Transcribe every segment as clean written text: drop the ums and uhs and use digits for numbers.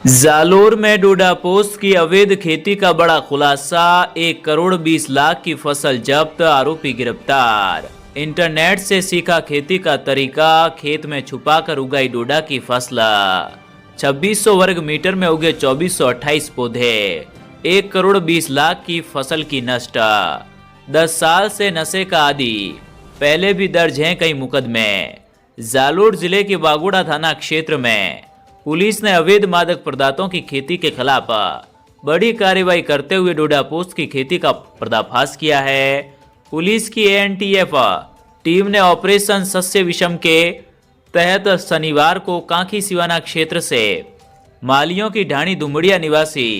जालोर में डोडा पोस्त की अवैध खेती का बड़ा खुलासा। 1 करोड़ 20 लाख की फसल जब्त, आरोपी गिरफ्तार। इंटरनेट से सीखा खेती का तरीका, खेत में छुपाकर उगाई डोडा की फसल। 2600 वर्ग मीटर में उगे 2428 पौधे। 1 करोड़ 20 लाख की फसल की नष्ट। 10 साल से नशे का आदी, पहले भी दर्ज हैं कई मुकदमे। जालोर जिले के बागोड़ा थाना क्षेत्र में पुलिस ने अवैध मादक पदार्थों की खेती के खिलाफ बड़ी कार्रवाई करते हुए डोडा पोस्त की खेती का पर्दाफाश किया है। पुलिस की एएनटीएफ टीम ने ऑपरेशन सस्य विषम के तहत शनिवार को कांकी सिवाना क्षेत्र से मालियों की ढाणी दुमड़िया निवासी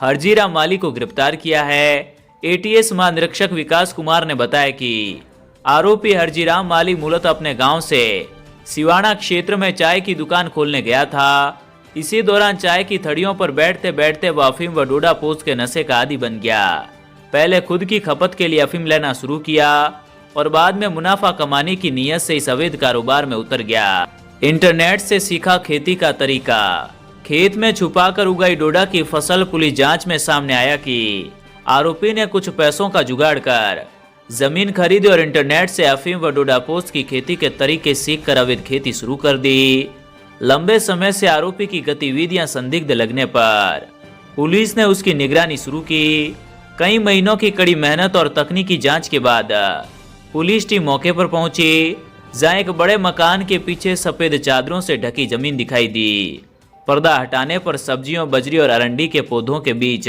हरजीराम माली को गिरफ्तार किया है। एटीएस महानिरीक्षक विकास कुमार ने बताया कि आरोपी हरजीराम माली मूलतः अपने गांव से सिवाना क्षेत्र में चाय की दुकान खोलने गया था। इसी दौरान चाय की थड़ियों पर बैठते बैठते वह अफीम व डोडा पोस्त के नशे का आदी बन गया। पहले खुद की खपत के लिए अफीम लेना शुरू किया और बाद में मुनाफा कमाने की नीयत से इस अवैध कारोबार में उतर गया। इंटरनेट से सीखा खेती का तरीका, खेत में छुपाकर उगाई डोडा की फसल। पुलिस जांच में सामने आया कि आरोपी ने कुछ पैसों का जुगाड़ कर जमीन खरीदी और इंटरनेट से अफीम व डोडा पोस्त की खेती के तरीके सीखकर अवैध खेती शुरू कर दी। लंबे समय से आरोपी की गतिविधियां संदिग्ध लगने पर पुलिस ने उसकी निगरानी शुरू की। कई महीनों की कड़ी मेहनत और तकनीकी जांच के बाद पुलिस टीम मौके पर पहुंची, जहां एक बड़े मकान के पीछे सफेद चादरों से ढकी जमीन दिखाई दी। पर्दा हटाने पर सब्जियों, बजरी और अरंडी के पौधों के बीच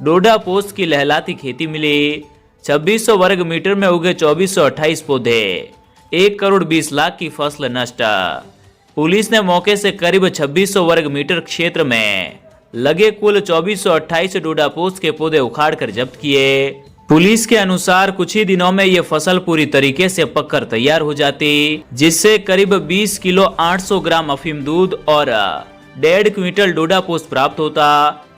डोडा पोस्त की लहलाती खेती मिली। 2600 वर्ग मीटर में उगे 2428 पौधे, 1 करोड़ 20 लाख की फसल नष्ट। पुलिस ने मौके से करीब 2600 वर्ग मीटर क्षेत्र में लगे कुल 2428 डोडा पोस्त के पौधे उखाड़कर जब्त किए। पुलिस के अनुसार कुछ ही दिनों में यह फसल पूरी तरीके से पककर तैयार हो जाती, जिससे करीब 20 किलो 800 ग्राम अफीम दूध और 1.5 क्विंटल डोडा पोस्त प्राप्त होता।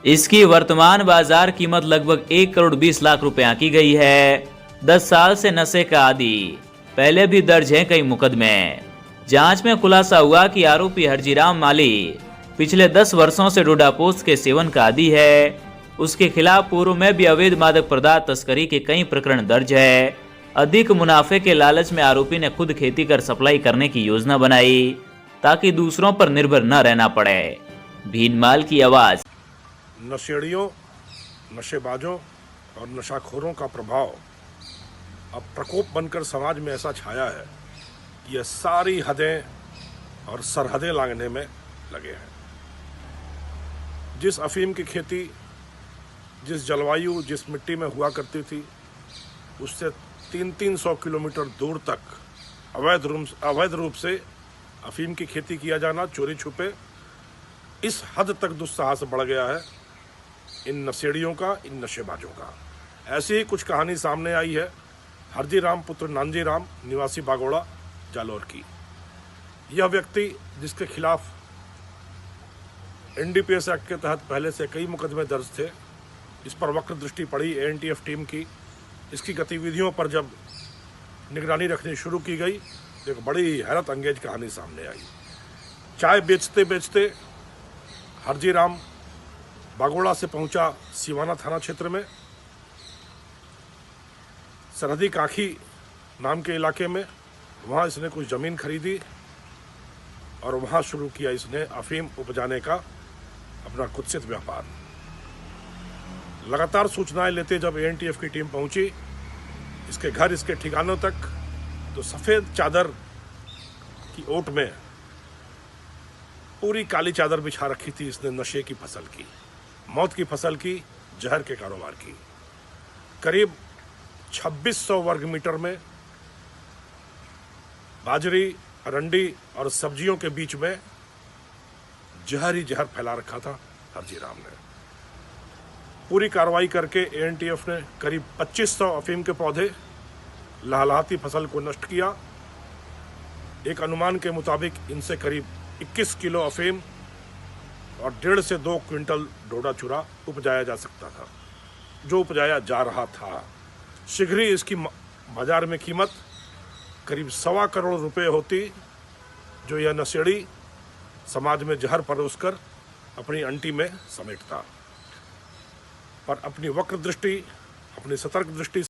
इसकी वर्तमान बाजार कीमत लगभग 1 करोड़ 20 लाख रुपए आंकी गई है। 10 साल से नशे का आदी, पहले भी दर्ज हैं कई मुकदमे। जांच में खुलासा हुआ कि आरोपी हरजीराम माली पिछले 10 वर्षों से डोडा पोस्त के सेवन का आदी है। उसके खिलाफ पूर्व में भी अवैध मादक पदार्थ तस्करी के कई प्रकरण दर्ज है। अधिक मुनाफे के लालच में आरोपी ने खुद खेती कर सप्लाई करने की योजना बनाई ताकि दूसरों पर निर्भर न रहना पड़े। भीनमाल की आवाज। नशेड़ियों, नशेबाजों और नशाखोरों का प्रभाव अब प्रकोप बनकर समाज में ऐसा छाया है कि यह सारी हदें और सरहदें लांघने में लगे हैं। जिस अफीम की खेती जिस जलवायु, जिस मिट्टी में हुआ करती थी, उससे 300-300 किलोमीटर दूर तक अवैध रूप से अफीम की खेती किया जाना, चोरी छुपे, इस हद तक दुस्साहस बढ़ गया है इन नशेड़ियों का, इन नशेबाजों का। ऐसी ही कुछ कहानी सामने आई है हरजीराम पुत्र नानजीराम निवासी बागोड़ा जालोर की। यह व्यक्ति जिसके खिलाफ एनडीपीएस एक्ट के तहत पहले से कई मुकदमे दर्ज थे, इस पर वक्र दृष्टि पड़ी एएनटीएफ टीम की। इसकी गतिविधियों पर जब निगरानी रखनी शुरू की गई तो एक बड़ी हैरत अंगेज कहानी सामने आई। चाय बेचते बेचते हरजीराम बागोड़ा से पहुंचा सिवाना थाना क्षेत्र में, सरहदी काखी नाम के इलाके में। वहां इसने कुछ ज़मीन खरीदी और वहां शुरू किया इसने अफीम उपजाने का अपना कुत्सित व्यापार। लगातार सूचनाएं लेते जब एएनटीएफ की टीम पहुंची इसके घर, इसके ठिकानों तक, तो सफ़ेद चादर की ओट में पूरी काली चादर बिछा रखी थी इसने नशे की फसल की, मौत की फसल की, जहर के कारोबार की। करीब 2600 वर्ग मीटर में बाजरी, अरंडी और सब्जियों के बीच में जहर ही जहर फैला रखा था हरजीराम ने। पूरी कार्रवाई करके एएनटीएफ ने करीब 2500 अफीम के पौधे, लहलहाती फसल को नष्ट किया। एक अनुमान के मुताबिक इनसे करीब 21 किलो अफीम और 1.5 से 2 क्विंटल डोडा चूरा उपजाया जा सकता था, जो उपजाया जा रहा था। शीघ्र ही इसकी बाजार में कीमत करीब 1.25 करोड़ रुपए होती, जो यह नशेड़ी समाज में जहर परोसकर अपनी अंटी में समेटता। पर अपनी वक्र दृष्टि, अपनी सतर्क दृष्टि